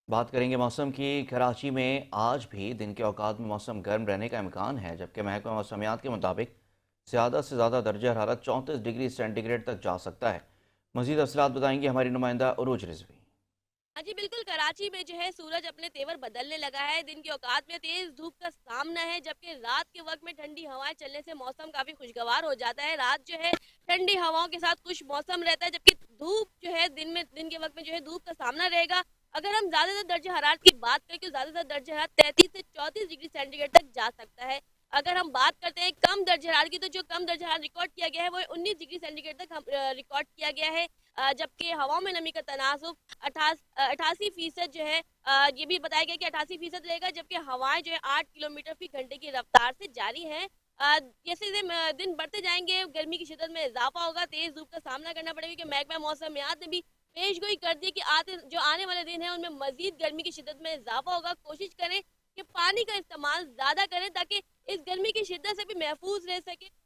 बात करेंगे मौसम की। कराची में आज भी दिन के औकात में मौसम गर्म रहने का इम्कान है, जबकि महकमा मौसमियात के मुताबिक ज़्यादा से ज़्यादा दर्जा हरारत 34 डिग्री सेंटीग्रेड तक जा सकता है। मज़ीद तफसीलात बताएंगी हमारी नुमाइंदा उरूज रिजवी। हाँ जी बिल्कुल, कराची में जो है सूरज अपने तेवर बदलने लगा है। दिन के औकात में तेज धूप का सामना है, जबकि रात के वक्त में ठंडी हवाएं चलने से मौसम काफी खुशगवार हो जाता है। रात जो है ठंडी हवाओं के साथ खुश मौसम रहता है, जबकि धूप जो है दिन के वक्त में जो है धूप का सामना रहेगा। अगर हम ज्यादातर दर्जे हरारत की बात करें तो ज्यादातर दर्जे हरारत 33 से 34 डिग्री सेंटीग्रेड तक जा सकता है। अगर हम बात करते हैं कम दर्जे हरारत की, तो जो कम दर्जे हरारत रिकॉर्ड किया गया है वो 19 डिग्री सेंटीग्रेड तक रिकॉर्ड किया गया है। जबकि हवाओं में नमी का तनासुब 88% जो है, ये भी बताया गया कि 88% रहेगा, जबकि हवाएं जो है 8 किलोमीटर फी घंटे की रफ्तार से जारी हैं। जैसे जैसे दिन बढ़ते जाएंगे गर्मी की शिदत में इजाफा होगा, तेज धूप का सामना करना पड़ेगा। कि महकमा मौसमियात ने भी पेशगोई कर दी कि आने वाले दिन है उनमें मजीद गर्मी की शिदत में इजाफा होगा। कोशिश करें कि पानी का इस्तेमाल ज्यादा करें ताकि इस गर्मी की शिद्दत से भी महफूज रह सके।